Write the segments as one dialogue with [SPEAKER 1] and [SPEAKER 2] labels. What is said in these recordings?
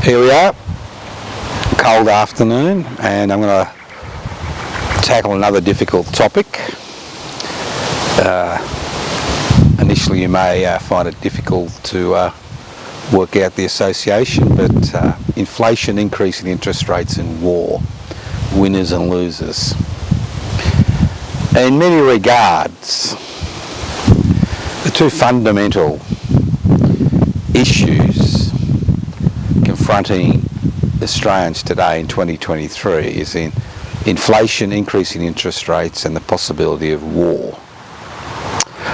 [SPEAKER 1] Here we are, cold afternoon, and I'm going to tackle another difficult topic. Initially you may find it difficult to work out the association, but inflation, increasing interest rates and war, winners and losers. In many regards, the two fundamental issues confronting Australians today in 2023 is in inflation, increasing interest rates and the possibility of war.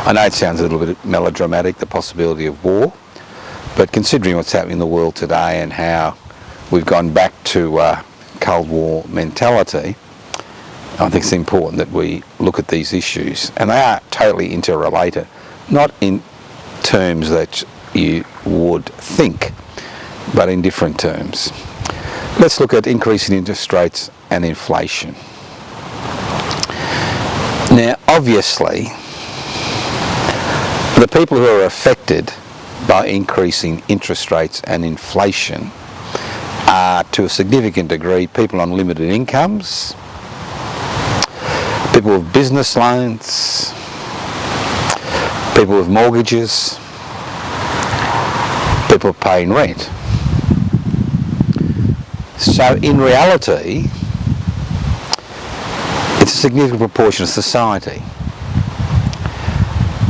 [SPEAKER 1] I know it sounds a little bit melodramatic, the possibility of war, but considering what's happening in the world today and how we've gone back to Cold War mentality, I think it's important that we look at these issues, and they are totally interrelated, not in terms that you would think, but in different terms. Let's look at increasing interest rates and inflation. Now, obviously, the people who are affected by increasing interest rates and inflation are, to a significant degree, people on limited incomes, people with business loans, people with mortgages, people paying rent. So in reality, it's a significant proportion of society.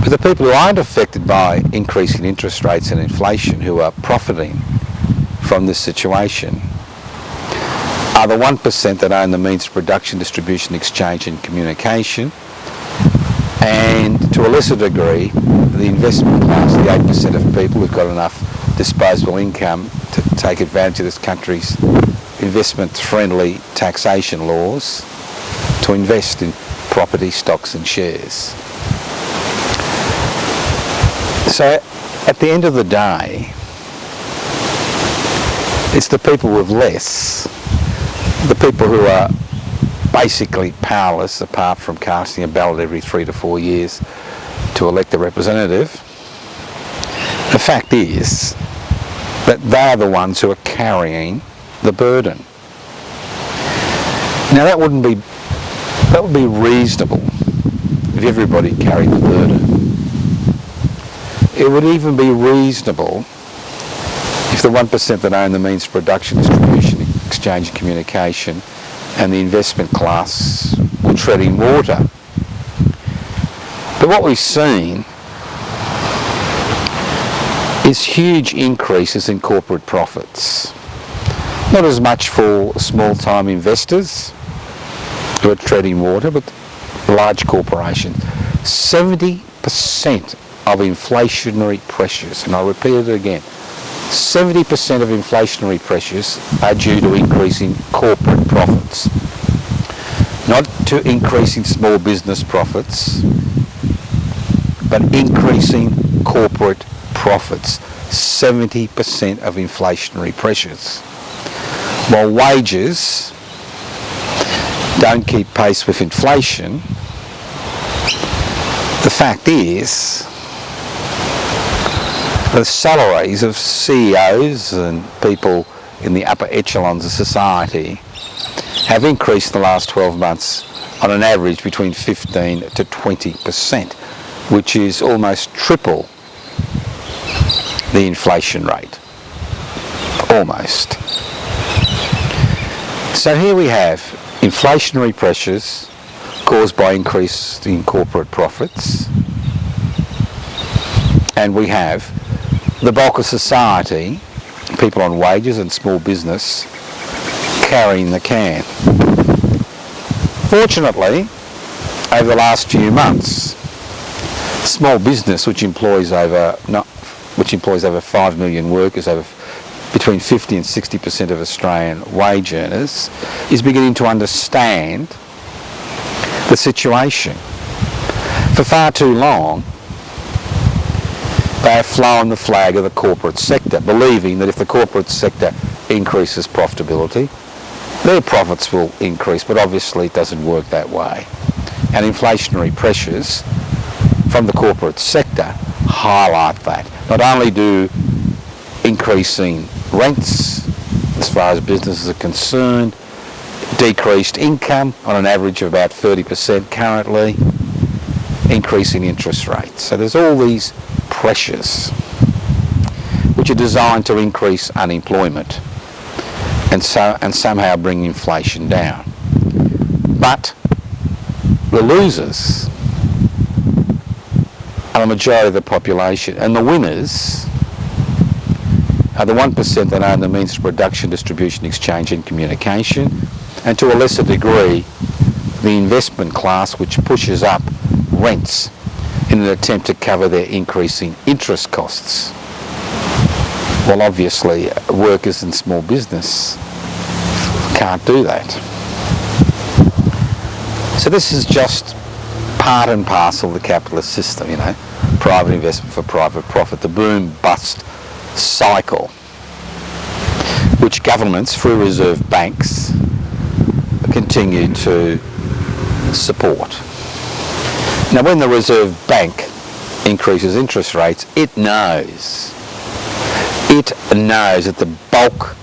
[SPEAKER 1] But the people who aren't affected by increasing interest rates and inflation, who are profiting from this situation, are the 1% that own the means of production, distribution, exchange and communication, and to a lesser degree, the investment class, the 8% of people who've got enough disposable income to take advantage of this country's investment-friendly taxation laws to invest in property, stocks and shares. So at the end of the day, it's the people with less, the people who are basically powerless apart from casting a ballot every 3 to 4 years to elect a representative. The fact is that they are the ones who are carrying the burden. Now that would be reasonable if everybody carried the burden. It would even be reasonable if the 1% that own the means of production, distribution, exchange and communication and the investment class were treading water. But what we've seen is huge increases in corporate profits. Not as much for small-time investors who are treading water, but large corporations. 70% of inflationary pressures, and I'll repeat it again, 70% of inflationary pressures are due to increasing corporate profits, not to increasing small business profits, but increasing corporate profits. 70% of inflationary pressures. While wages don't keep pace with inflation, the fact is the salaries of CEOs and people in the upper echelons of society have increased in the last 12 months on an average between 15 to 20%, which is almost triple the inflation rate. Almost. So here we have inflationary pressures caused by increase in corporate profits, and we have the bulk of society, people on wages and small business, carrying the can. Fortunately, over the last few months, small business, which employs over 5 million workers, over between 50 and 60% of Australian wage earners, is beginning to understand the situation. For far too long, they have flown the flag of the corporate sector, believing that if the corporate sector increases profitability, their profits will increase, but obviously it doesn't work that way. And inflationary pressures from the corporate sector highlight that. Not only do increasing rents as far as businesses are concerned, decreased income on an average of about 30% currently, increasing interest rates. So there's all these pressures which are designed to increase unemployment and somehow bring inflation down. But the losers are the majority of the population, and the winners are the 1% that own the means of production, distribution, exchange and communication, and to a lesser degree the investment class, which pushes up rents in an attempt to cover their increasing interest costs. Well, obviously workers in small business can't do that. So this is just part and parcel of the capitalist system, you know, private investment for private profit, the boom-bust cycle, which governments through reserve banks continue to support. Now, when the Reserve Bank increases interest rates, it knows that the bulk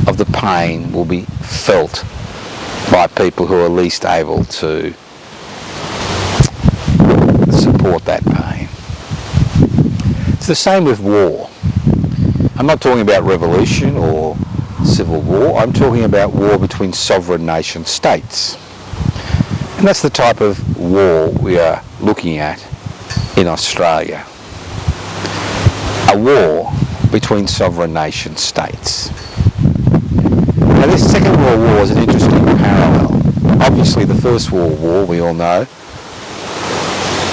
[SPEAKER 1] of the pain will be felt by people who are least able to support that pain. It's the same with war. I'm not talking about revolution or civil war. I'm talking about war between sovereign nation states. And that's the type of war we are looking at in Australia. A war between sovereign nation states. Now, this Second World War is an interesting parallel. Obviously, the First World War, we all know,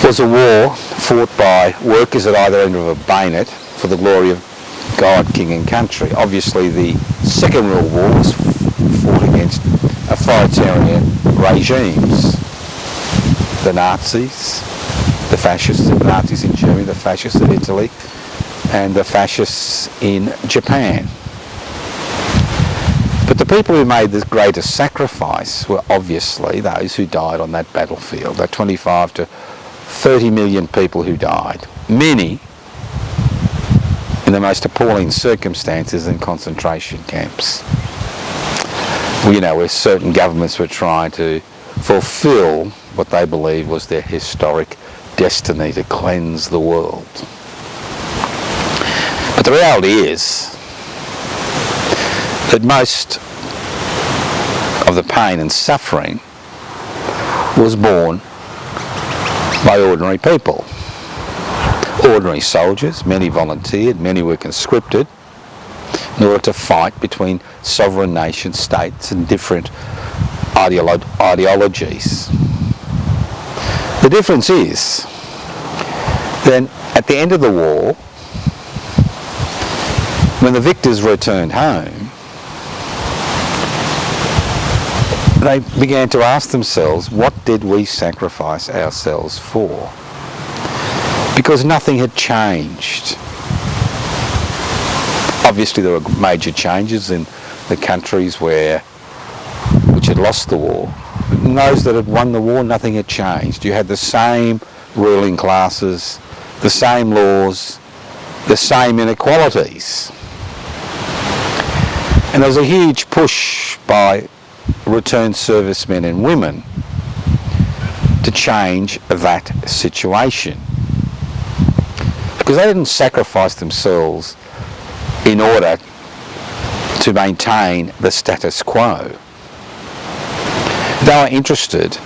[SPEAKER 1] was a war fought by workers at either end of a bayonet for the glory of God, King and country. Obviously, the Second World War was fought against authoritarian regimes. The Nazis, the fascists, the Nazis in Germany, the fascists in Italy, and the fascists in Japan. But the people who made the greatest sacrifice were obviously those who died on that battlefield, the 25 to 30 million people who died, many in the most appalling circumstances in concentration camps. You know, where certain governments were trying to fulfill what they believed was their historic destiny to cleanse the world. But the reality is that most of the pain and suffering was borne by ordinary people. Ordinary soldiers, many volunteered, many were conscripted in order to fight between sovereign nation states and different ideologies. The difference is, then at the end of the war, when the victors returned home, they began to ask themselves, what did we sacrifice ourselves for? Because nothing had changed. Obviously there were major changes in the countries which had lost the war. But in those that had won the war, nothing had changed. You had the same ruling classes, the same laws, the same inequalities. And there was a huge push by returned servicemen and women to change that situation. Because they didn't sacrifice themselves in order to maintain the status quo. They were interested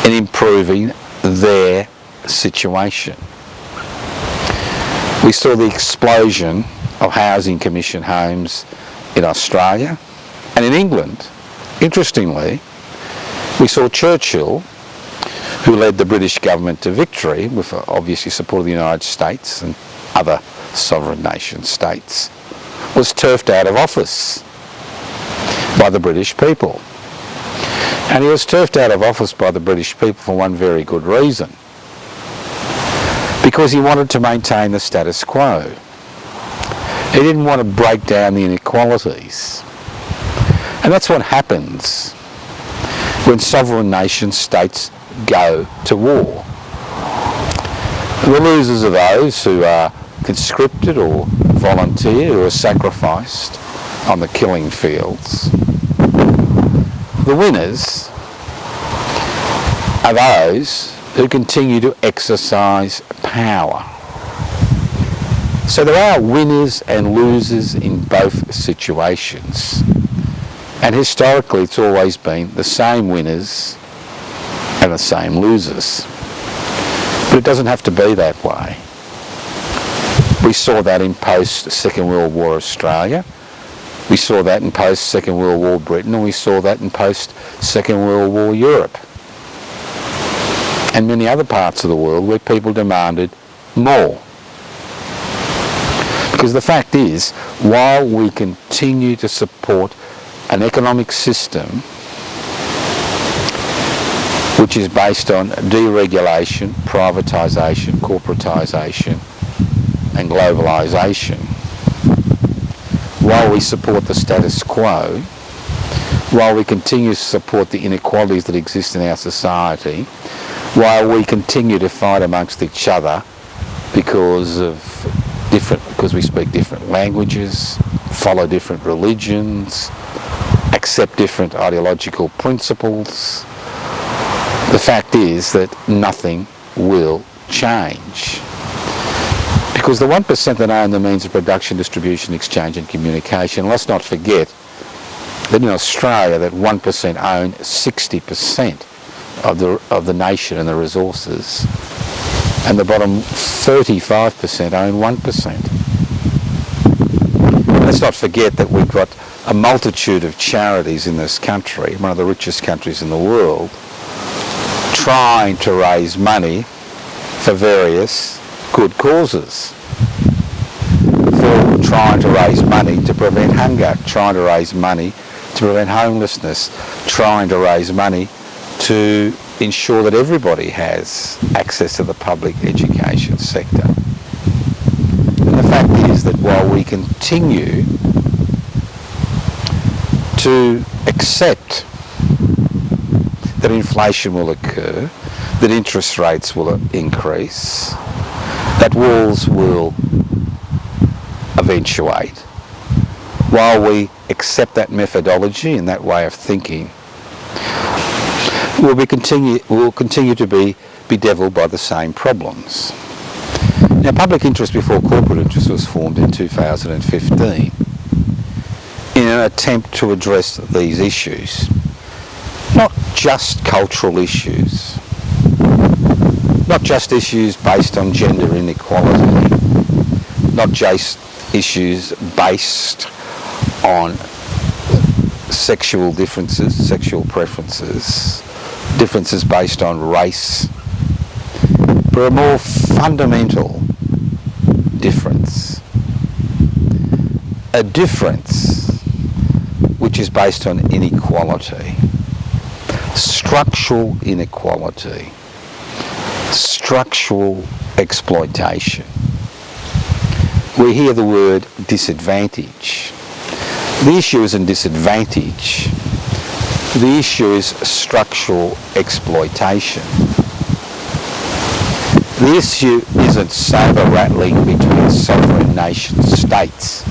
[SPEAKER 1] in improving their situation. We saw the explosion of housing commission homes in Australia and in England. Interestingly, we saw Churchill, who led the British government to victory with obviously support of the United States and other sovereign nation states, was turfed out of office by the British people. And he was turfed out of office by the British people for one very good reason. Because he wanted to maintain the status quo. He didn't want to break down the inequalities. And that's what happens when sovereign nation states go to war. The losers are those who are conscripted or volunteer, who are sacrificed on the killing fields. The winners are those who continue to exercise power. So there are winners and losers in both situations. And historically it's always been the same winners and the same losers. But it doesn't have to be that way. We saw that in post-Second World War Australia. We saw that in post-Second World War Britain, and we saw that in post-Second World War Europe. And many other parts of the world where people demanded more. Because the fact is, while we continue to support an economic system which is based on deregulation, privatisation, corporatisation and globalisation, while we support the status quo, while we continue to support the inequalities that exist in our society, while we continue to fight amongst each other because we speak different languages, follow different religions, accept different ideological principles, the fact is that nothing will change. Because the 1% that own the means of production, distribution, exchange and communication, let's not forget that in Australia that 1% own 60% of the nation and the resources, and the bottom 35% own 1%. Let's not forget that we've got a multitude of charities in this country, one of the richest countries in the world, trying to raise money for various good causes. For trying to raise money to prevent hunger, trying to raise money to prevent homelessness, trying to raise money to ensure that everybody has access to the public education sector. And the fact is that while we continue to accept that inflation will occur, that interest rates will increase, that wars will eventuate, while we accept that methodology and that way of thinking, we'll continue to be bedeviled by the same problems. Now, public interest before corporate interest was formed in 2015 in an attempt to address these issues. Not just cultural issues, not just issues based on gender inequality, not just issues based on sexual differences, sexual preferences, differences based on race, but a more fundamental difference. A difference which is based on inequality, structural inequality, structural exploitation. We hear the word disadvantage. The issue isn't disadvantage. The issue is structural exploitation. The issue isn't saber-rattling between sovereign nation states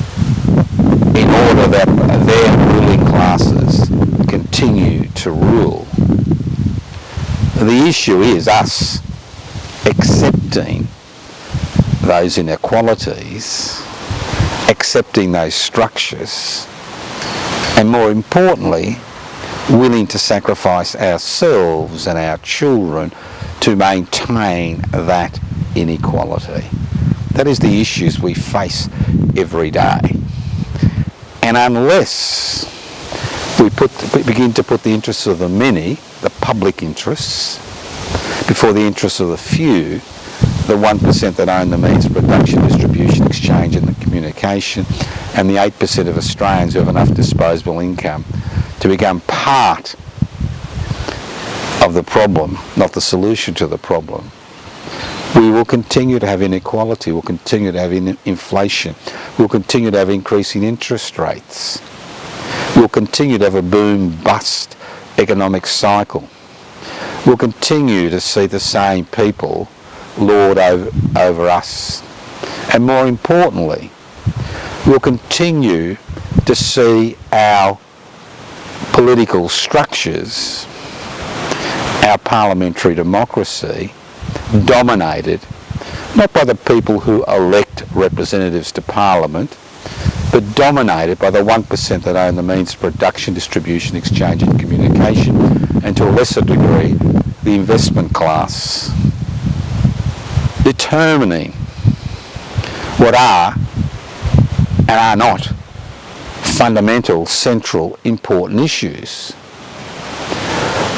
[SPEAKER 1] in order that their ruling classes continue to rule. The issue is us accepting those inequalities, accepting those structures, and more importantly, willing to sacrifice ourselves and our children to maintain that inequality. That is the issues we face every day. And unless we begin to put the interests of the many, the public interests, before the interests of the few, the 1% that own the means of production, distribution, exchange and the communication, and the 8% of Australians who have enough disposable income to become part of the problem, not the solution to the problem, we will continue to have inequality, we'll continue to have inflation, we'll continue to have increasing interest rates, we'll continue to have a boom-bust economic cycle, we'll continue to see the same people lord over us, and more importantly, we'll continue to see our political structures, our parliamentary democracy, dominated not by the people who elect representatives to Parliament, but dominated by the 1% that own the means of production, distribution, exchange and communication, and to a lesser degree, the investment class, determining what are and are not fundamental, central, important issues.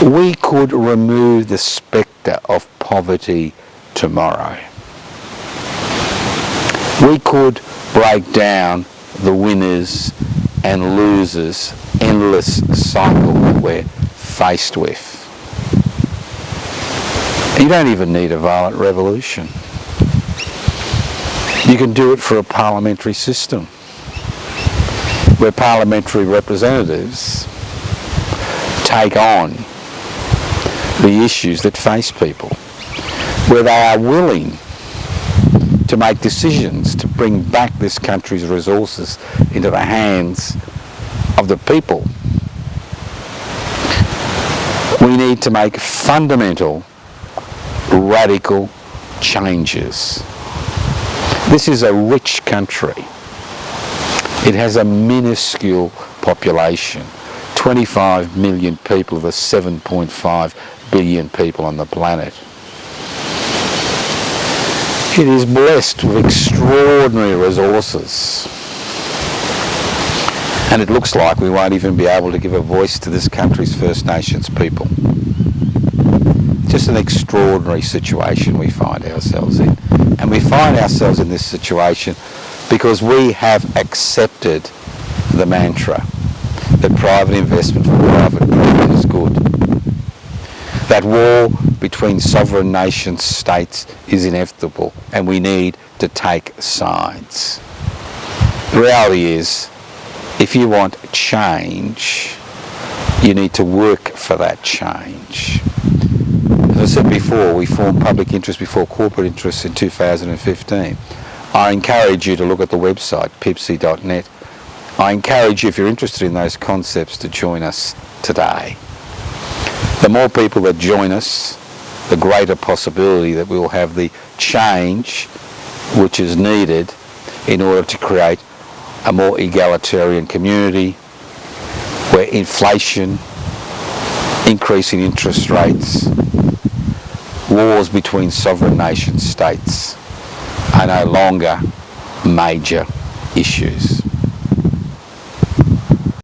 [SPEAKER 1] We could remove the spectre of poverty tomorrow. We could break down the winners and losers endless cycle that we're faced with. You don't even need a violent revolution. You can do it for a parliamentary system where parliamentary representatives take on the issues that face people, where they are willing to make decisions to bring back this country's resources into the hands of the people. We need to make fundamental, radical changes. This is a rich country. It has a minuscule population, 25 million people of the 7.5 billion people on the planet. It is blessed with extraordinary resources, and it looks like we won't even be able to give a voice to this country's First Nations people. Just an extraordinary situation we find ourselves in, and we find ourselves in this situation because we have accepted the mantra that private investment for private profit is good. That war between sovereign nation states is inevitable, and we need to take sides. The reality is, if you want change, you need to work for that change. As I said before, we formed public interest before corporate interests in 2015. I encourage you to look at the website, pibci.net. I encourage you, if you're interested in those concepts, to join us today. The more people that join us, the greater possibility that we will have the change which is needed in order to create a more egalitarian community where inflation, increasing interest rates, wars between sovereign nation states are no longer major issues.